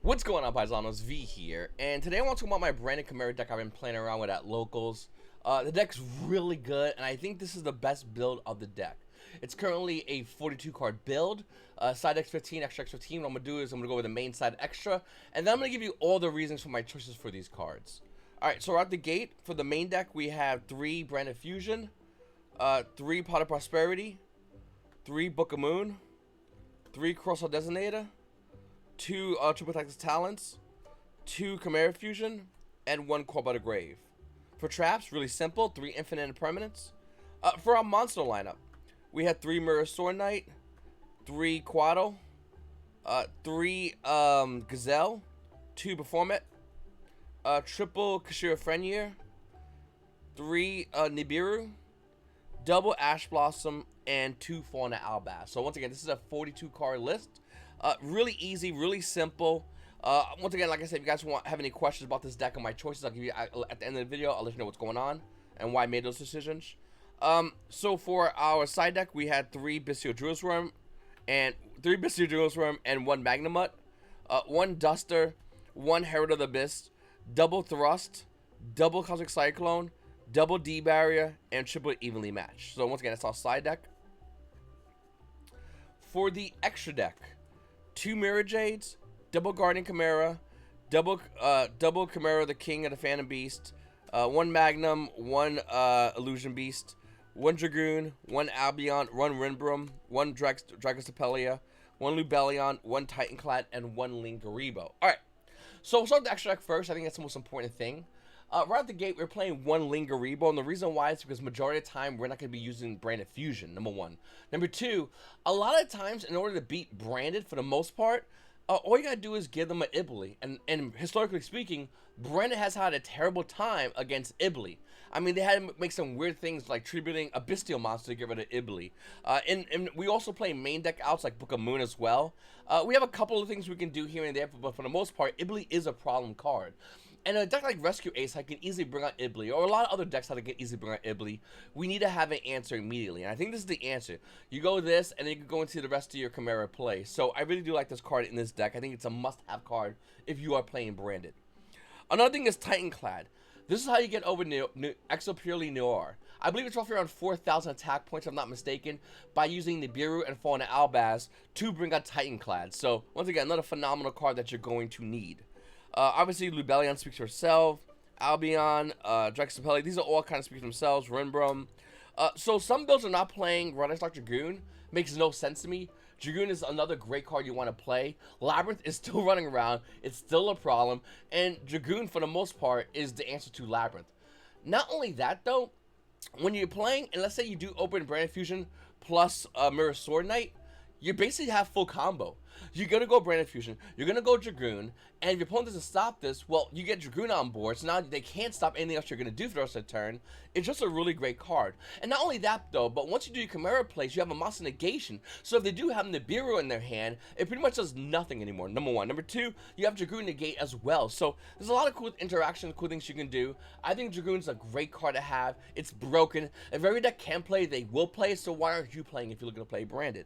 What's going on, Paisanos? V here, and today I want to talk about my branded Chimera deck I've been playing around with at locals. The deck's really good, and I think this is the best build of the deck. It's currently a 42 card build, side deck 15, extra 15. What I'm going to do is I'm going to go with the main side extra, and then I'm going to give you all the reasons for my choices for these cards. Alright, so out the gate, for the main deck, we have 3 Branded Fusion, 3 Pot of Prosperity, 3 Book of Moon, 3 Crosshair Designator, 2 Triple Texas Talents, 2 Chimera Fusion, and 1 Core by the Grave. For traps, really simple, 3 Infinite Impermanence. For our monster lineup, we had 3 Mirror Sword Knight, 3 Quado, 3 Gazelle, 2 Performet, triple Kashira Frenyier, 3 Nibiru, double Ash Blossom, and 2 Fauna Albaz. So once again, this is a 42 card list. Really easy, really simple. Once again, like I said, if you guys have any questions about this deck and my choices, I'll give you at the end of the video. I'll let you know what's going on and why I made those decisions. So for our side deck, we had 3 Bestial Jewel's Worm and 1 Magnamut, 1 Duster, 1 Herald of the Abyss, double Thrust, double Cosmic Cyclone, double D Barrier, and triple Evenly Matched. So once again, that's our side deck. For the extra deck, 2 Mirror Jades, double Guardian Chimera, double Chimera the King of the Phantom Beast, 1 Magnum, 1 Illusion Beast, 1 Dragoon, 1 Albion, 1 Rinbrum, 1 Dragostapelia, 1 Lubellion, 1 Titanclad, and 1 Lingaribo. Alright, so we'll start with the extra deck first. I think that's the most important thing. Right out the gate, we're playing 1 Lingaribo, and the reason why is because majority of the time, we're not going to be using Branded Fusion, number 1. Number 2, a lot of times, in order to beat Branded, for the most part, all you got to do is give them an Ibly. And historically speaking, Branded has had a terrible time against Ibly. I mean, they had to make some weird things like tributing a Bestial monster to get rid of Ibly. And we also play main deck outs like Book of Moon as well. We have a couple of things we can do here and there, but for the most part, Ibly is a problem card. And a deck like Rescue Ace, I can easily bring out Ibly, or a lot of other decks that I can easily bring out Ibly. We need to have an answer immediately, and I think this is the answer. You go this, and then you can go into the rest of your Chimera play. So I really do like this card in this deck. I think it's a must-have card if you are playing Branded. Another thing is Titanclad. This is how you get over Exo Purely Noir. I believe it's roughly around 4,000 attack points, if I'm not mistaken, by using Nibiru and Fauna Albaz to bring out Titanclad. So, once again, another phenomenal card that you're going to need. Obviously, Lubellion speaks for herself. Albion, Dragostapelia, these are all kind of speak for themselves. Rinbrum. So some builds are not playing Runner's Dark Dragoon. Makes no sense to me. Dragoon is another great card you want to play. Labyrinth is still running around. It's still a problem. And Dragoon, for the most part, is the answer to Labyrinth. Not only that, though, when you're playing, and let's say you do open Branded Fusion plus Mirror Sword Knight, you basically have full combo. You're going to go Branded Fusion, you're going to go Dragoon, and if your opponent doesn't stop this, well, you get Dragoon on board, so now they can't stop anything else you're going to do for the rest of the turn. It's just a really great card. And not only that, though, but once you do your Chimera plays, you have a monster negation, so if they do have Nibiru in their hand, it pretty much does nothing anymore, number 1. Number 2, you have Dragoon negate as well, so there's a lot of cool interactions, cool things you can do. I think Dragoon's a great card to have. It's broken. If every deck can play, they will play, so why aren't you playing if you're looking to play Branded?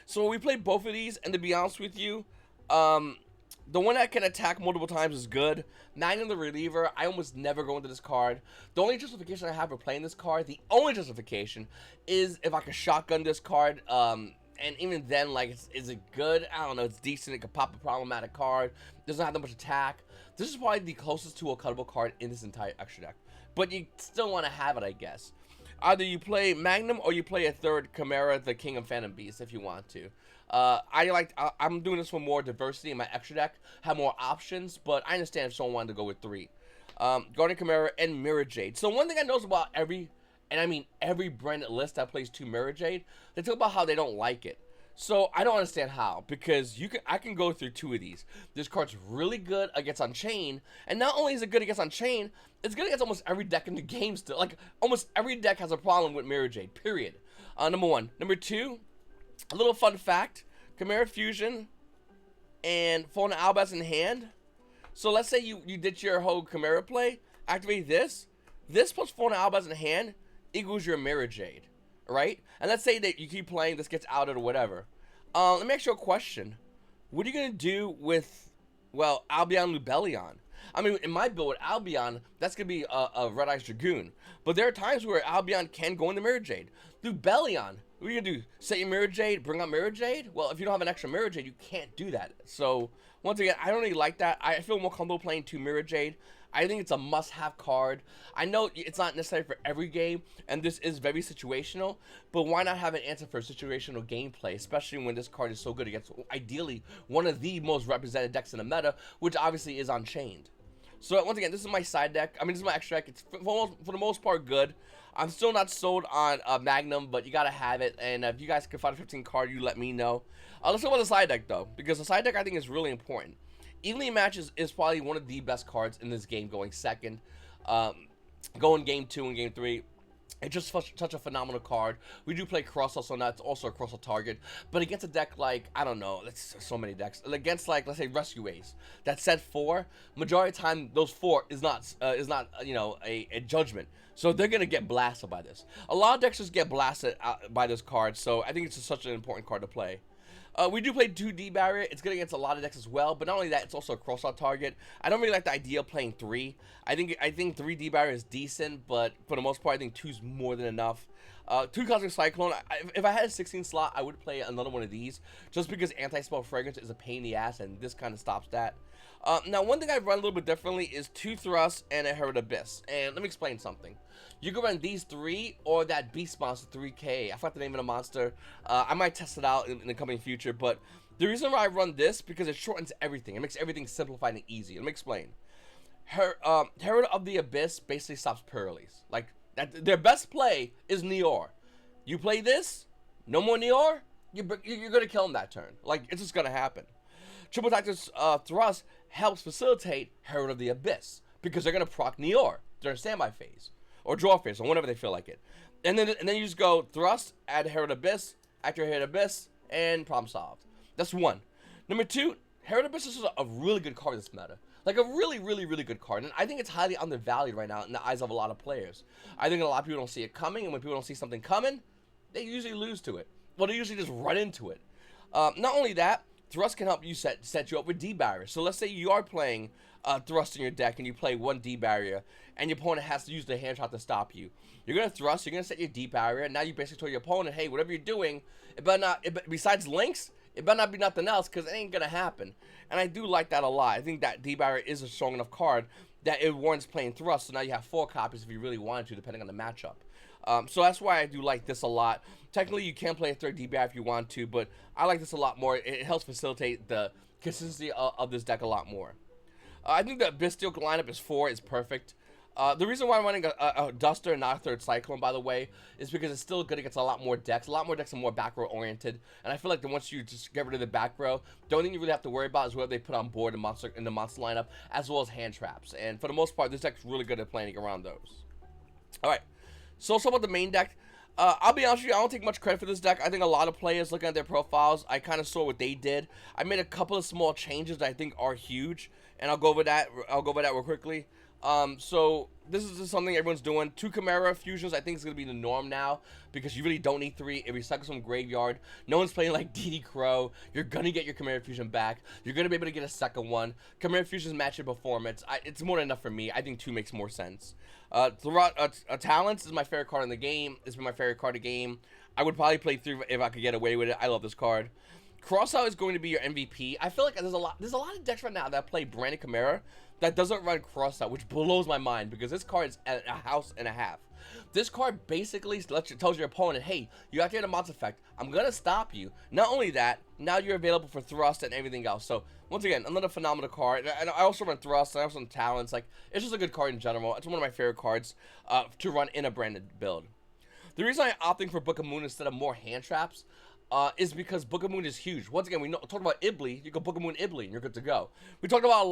So we play both of these, and to be honest with you, the one that can attack multiple times is good. Magnum the Reliever, I almost never go into this card. The only justification I have for playing this card, the only justification, is if I can shotgun this card, and even then, like, is it good? I don't know, it's decent, it could pop a problematic card, doesn't have that much attack. This is probably the closest to a cuttable card in this entire extra deck. But you still want to have it, I guess. Either you play Magnum or you play a third Chimera, the King of Phantom Beasts, if you want to. I'm doing this for more diversity in my extra deck, have more options, but I understand if someone wanted to go with 3. Guardian Chimera and Mirror Jade. So one thing I notice about every Branded list that plays 2 Mirror Jade, they talk about how they don't like it. So I don't understand how, because I can go through 2 of these. This card's really good against Unchained, and not only is it good against Unchained, it's good against almost every deck in the game still. Like, almost every deck has a problem with Mirror Jade, period. Number 1. Number 2, a little fun fact, Chimera Fusion and Fauna Albaz in hand. So let's say you did your whole Chimera play, activate this plus Fauna Albaz in hand equals your Mirror Jade. Right? And let's say that you keep playing, this gets outed or whatever. Let me ask you a question. What are you going to do with Well, Albion Lubellion. I mean, in my build with Albion, that's gonna be a Red Eyes Dragoon. But there are times where Albion can go into Mirror Jade. Lubellion, what are you gonna do? Set your Mirror Jade, bring out Mirror Jade? Well, if you don't have an extra Mirror Jade, you can't do that. So, once again, I don't really like that. I feel more comfortable playing 2 Mirror Jade. I think it's a must-have card. I know it's not necessary for every game, and this is very situational, but why not have an answer for situational gameplay, especially when this card is so good against, ideally, one of the most represented decks in the meta, which obviously is Unchained. So, once again, this is my side deck. I mean, this is my extra deck. It's, for the most part, good. I'm still not sold on Magnum, but you gotta have it, and if you guys can find a 15 card, you let me know. Let's talk about the side deck, though, because the side deck, I think, is really important. Evenly Matches is probably one of the best cards in this game, going second. Going game 2 and game 3. It's just such a phenomenal card. We do play Cross, so that's also a Cross target. But against a deck like, I don't know, that's so many decks. Against, like, let's say Rescue Ace, that's set 4. Majority of the time, those 4 is not you know, a judgment. So they're gonna get blasted by this. A lot of decks just get blasted by this card. So I think it's just such an important card to play. We do play 2D barrier. It's good against a lot of decks as well, but not only that, it's also a cross-out target. I don't really like the idea of playing 3. I think 3D barrier is decent, but for the most part, I think 2's more than enough. 2 Cosmic Cyclone. If I had a 16 slot, I would play another one of these, just because Anti-Spell Fragrance is a pain in the ass, and this kind of stops that. Now, one thing I've run a little bit differently is 2 Thrust and a Herald Abyss, and let me explain something. You can run these 3 or that Beast Monster 3K. I forgot the name of the monster. I might test it out in the coming future, but the reason why I run this, because it shortens everything. It makes everything simplified and easy. Let me explain. Herald of the Abyss basically stops Pearlies. Like, their best play is Neor. You play this, no more Neor, you're going to kill him that turn. Like, it's just going to happen. Triple Tactics Thrust helps facilitate Herald of the Abyss, because they're going to proc Neor during standby phase. Or draw phase, or whenever they feel like it. And then you just go Thrust, add Herald Abyss, activate Herald Abyss, and problem solved. That's 1. Number 2, Herald Abyss is a really good card in this meta. Like a really, really, really good card. And I think it's highly undervalued right now in the eyes of a lot of players. I think a lot of people don't see it coming, and when people don't see something coming, they usually lose to it. Well, they usually just run into it. Not only that, Thrust can help you set you up with D barrier. So let's say you are playing Thrust in your deck and you play 1 D barrier, and your opponent has to use the hand shot to stop you. You're gonna Thrust, you're gonna set your D barrier, and now you basically told your opponent, hey, whatever you're doing, it better not, besides links, it better not be nothing else, because it ain't gonna happen. And I do like that a lot. I think that D barrier is a strong enough card that it warrants playing Thrust, so now you have 4 copies if you really wanted to, depending on the matchup. So that's why I do like this a lot. Technically, you can play a 3rd D barrier if you want to, but I like this a lot more. It helps facilitate the consistency of this deck a lot more. I think the Abyss Steel lineup is 4 is perfect. The reason why I'm running a Duster and not a 3rd Cyclone, by the way, is because it's still good against a lot more decks. A lot more decks are more back row oriented, and I feel like that once you just get rid of the back row, the only thing you really have to worry about is what they put on board in the monster lineup, as well as hand traps. And for the most part, this deck's really good at playing around those. All right, so about the main deck. I'll be honest with you, I don't take much credit for this deck. I think a lot of players looking at their profiles, I kind of saw what they did. I made a couple of small changes that I think are huge, and I'll go over that real quickly. So this is just something everyone's doing. 2 Chimera fusions, I think, is going to be the norm now, because you really don't need 3. It recycles from graveyard. No one's playing like DD Crow. You're going to get your Chimera fusion back. You're going to be able to get a second one. Chimera fusions match your performance. It's more than enough for me. I think 2 makes more sense. Talents is my favorite card in the game. It's been my favorite card in the game. I would probably play 3 if I could get away with it. I love this card. Crossout is going to be your MVP. I feel like there's a lot of decks right now that play Branded Chimera that doesn't run Crossout, which blows my mind, because this card is a house and a half. This card basically tells your opponent, hey, you activate a monster effect, I'm gonna stop you. Not only that, now you're available for Thrust and everything else. So once again, another phenomenal card. And I also run Thrust, I have some talents. Like, it's just a good card in general. It's one of my favorite cards to run in a branded build. The reason I'm opting for Book of Moon instead of more hand traps is because Book of Moon is huge. Once again, we talked about Ibly. You go Book of Moon Ibly, and you're good to go. We talked about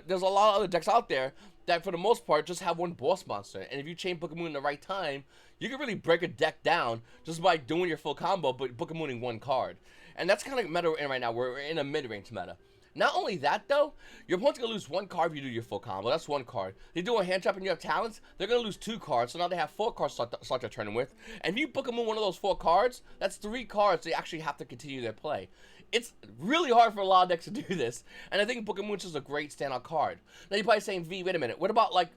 there's a lot of other decks out there that, for the most part, just have 1 boss monster. And if you chain Book of Moon in the right time, you can really break a deck down just by doing your full combo, but Book of Mooning 1 card. And that's kind of meta we're in right now. We're in a mid-range meta. Not only that, though, your opponent's going to lose 1 card if you do your full combo. That's 1 card. They do a hand trap and you have talents, they're going to lose 2 cards, so now they have 4 cards to start their turn with. And if you Book of Moon one of those 4 cards, that's 3 cards they actually have to continue their play. It's really hard for a lot of decks to do this, and I think Book of Moon is a great standout card. Now you're probably saying, V, wait a minute, what about like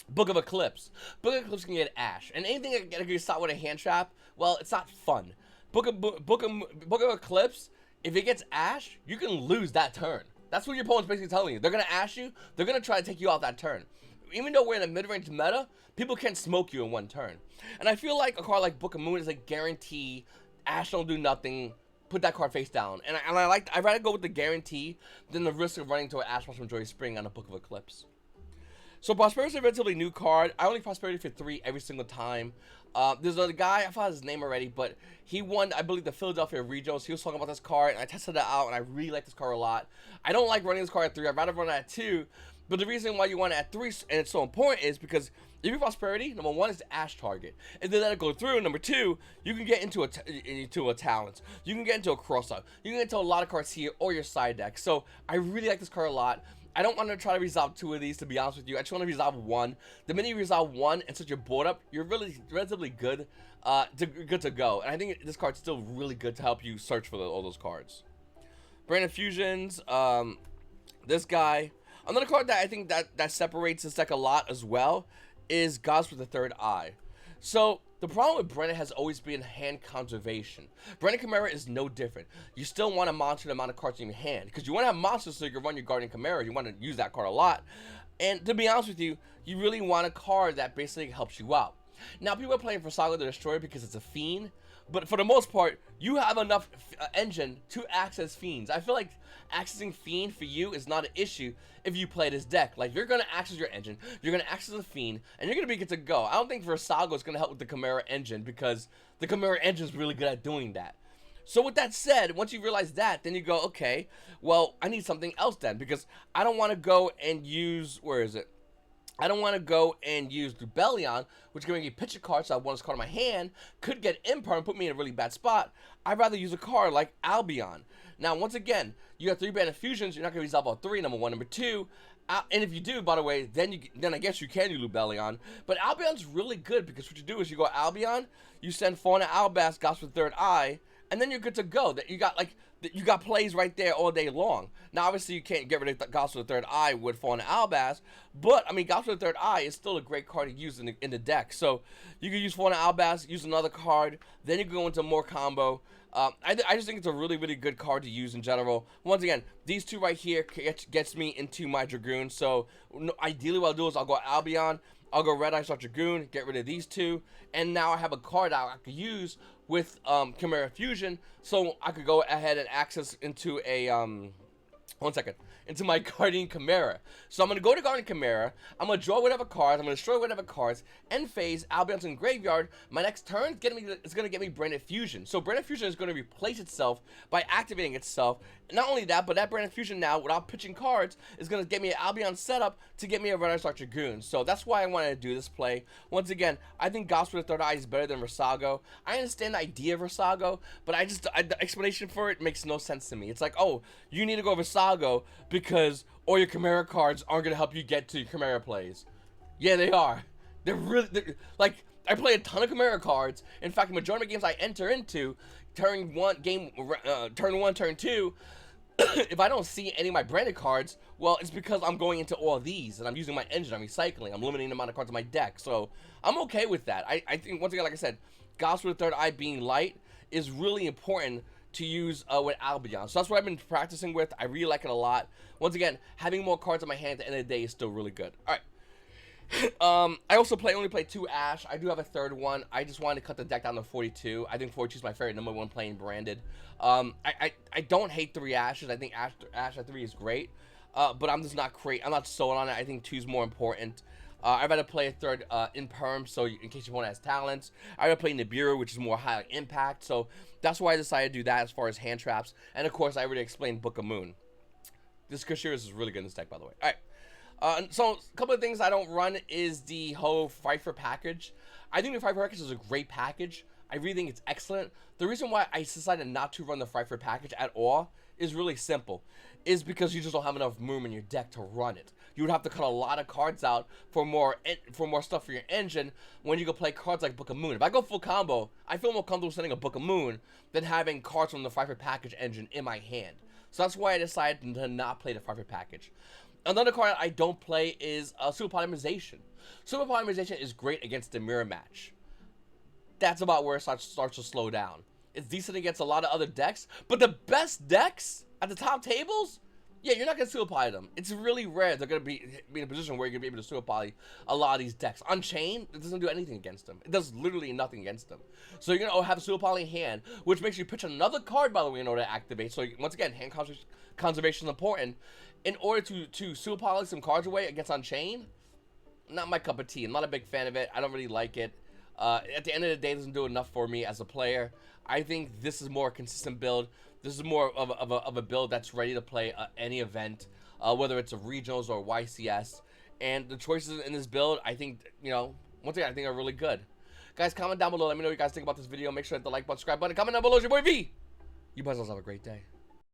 Book of Eclipse? Book of Eclipse can get Ash, and anything that can get stopped with a hand trap, well, it's not fun. Book of Eclipse, if it gets Ash, you can lose that turn. That's what your opponent's basically telling you. They're gonna Ash you, they're gonna try to take you off that turn. Even though we're in a mid-range meta, people can't smoke you in one turn. And I feel like a card like Book of Moon is a guarantee. Ash don't do nothing. Put that card face down. And I'd rather go with the guarantee than the risk of running to an Ash from Joy Spring on a Book of Eclipse. So Prosperity is a relatively new card. I only Prosperity for 3 every single time. There's another guy, I forgot his name already, but he won, I believe, the Philadelphia Regionals. He was talking about this card, and I tested it out, and I really like this card a lot. I don't like running this card at 3. I'd rather run it at 2. But the reason why you want it at 3, and it's so important, is because if you Prosperity, number 1 is the Ash target. If they let it go through, number 2, you can get into a Talents. You can get into a Cross-Up. You can get into a lot of cards here or your side deck. So I really like this card a lot. I don't want to try to resolve 2 of these, to be honest with you. I just want to resolve 1. The minute you resolve 1 and such a board up, you're really relatively good to go. And I think this card's still really good to help you search for all those cards. Brand of Fusions, this guy. Another card that I think that separates this deck a lot as well is Gods with the Third Eye. So the problem with Brennan has always been hand conservation. Brennan Chimera is no different. You still want to monitor the amount of cards in your hand because you want to have monsters so you can run your Guardian Chimera. You want to use that card a lot. And to be honest with you, you really want a card that basically helps you out. Now, people are playing for Saga the Destroyer because it's a fiend, but for the most part, you have enough engine to access fiends. I feel like accessing fiend for you is not an issue if you play this deck. Like, you're going to access your engine, you're going to access the fiend, and you're going to be good to go. I don't think Versago is going to help with the Chimera engine because the Chimera engine is really good at doing that. So with that said, once you realize that, then you go, okay, well, I need something else then because I don't want to go and use, where is it? I don't want to go and use Dubellion, which is going to give me pitch a card, so I want this card in my hand, could get Imperm and put me in a really bad spot. I'd rather use a card like Albion. Now, once again, you have 3 Band of Fusions, you're not going to resolve all 3, number 1, number 2. And if you do, by the way, then I guess you can do Lubellion. But Albion's really good because what you do is you go Albion, you send Fauna Albast, Gods with Third Eye, and then you're good to go. That you got plays right there all day long. Now, obviously, you can't get rid of Gods with the Third Eye with Fauna Albast, but I mean, Gods with the Third Eye is still a great card to use in the deck. So you can use Fauna Albast, use another card, then you can go into more combo. I just think it's a really, really good card to use in general. Once again, these 2 right here gets me into my Dragoon. So ideally, what I'll do is I'll go Albion, I'll go Red Eye, start Dragoon, get rid of these 2, and now I have a card that I could use with Chimera Fusion, so I could go ahead and access into a into my Guardian Chimera. So I'm going to go to Guardian Chimera, I'm going to draw whatever cards, I'm going to destroy whatever cards, end phase, Albion's in graveyard, my next turn is going to get me Branded Fusion. So Branded Fusion is going to replace itself by activating itself. Not only that, but that Branded Fusion now, without pitching cards, is going to get me an Albion setup to get me a Red Eye Dragoon. So that's why I wanted to do this play. Once again, I think Gospel of the Third Eye is better than Versago. I understand the idea of Versago, but the explanation for it makes no sense to me. It's like, oh, you need to go Versago because all your Chimera cards aren't going to help you get to your Chimera plays. Yeah, they are. They're like, I play a ton of Chimera cards. In fact, the majority of games I enter into, turn 1, turn 2, if I don't see any of my branded cards, well, it's because I'm going into all these, and I'm using my engine, I'm recycling, I'm limiting the amount of cards in my deck, so I'm okay with that. I think, once again, like I said, Gospel of the Third Eye being light is really important to use with Albion. So that's what I've been practicing with. I really like it a lot. Once again, having more cards in my hand at the end of the day is still really good. All right. I also only play 2 Ash. I do have a third one. I just wanted to cut the deck down to 42. I think 42 is my favorite number 1 playing branded. I don't hate 3 Ashes. I think Ash at 3 is great. But I'm just not I'm not sold on it. I think 2 is more important. I'd rather play a third Imperm, so in case your opponent has talents. I'd rather play Nibiru, which is more high impact. So that's why I decided to do that as far as hand traps. And of course, I already explained Book of Moon. This Kashiras is really good in this deck, by the way. All right. So a couple of things I don't run is the whole Pfeiffer package. I think the Pfeiffer package is a great package. I really think it's excellent. The reason why I decided not to run the Pfeiffer package at all is really simple. Is because you just don't have enough room in your deck to run it. You would have to cut a lot of cards out for more stuff for your engine when you go play cards like Book of Moon. If I go full combo, I feel more comfortable sending a Book of Moon than having cards from the 5-hit package engine in my hand. So that's why I decided to not play the 5-hit package. Another card I don't play is Super Polymerization. Super Polymerization is great against the mirror match. That's about where it starts to slow down. It's decent against a lot of other decks, but the best decks at the top tables, yeah, you're not going to super poly them. It's really rare they're going to be in a position where you're going to be able to super poly a lot of these decks. Unchained, it doesn't do anything against them. It does literally nothing against them. So you're going to have a super poly in hand, which makes you pitch another card, by the way, in order to activate. So once again, hand conservation is important. In order to super poly some cards away against Unchained, not my cup of tea. I'm not a big fan of it. I don't really like it. At the end of the day, it doesn't do enough for me as a player. I think this is more a consistent build. This is more of a build that's ready to play any event, whether it's a regionals or YCS. And the choices in this build, I think, you know, once again, I think are really good. Guys, comment down below. Let me know what you guys think about this video. Make sure to hit the like button, subscribe button, comment down below. It's your boy V. You guys all have a great day.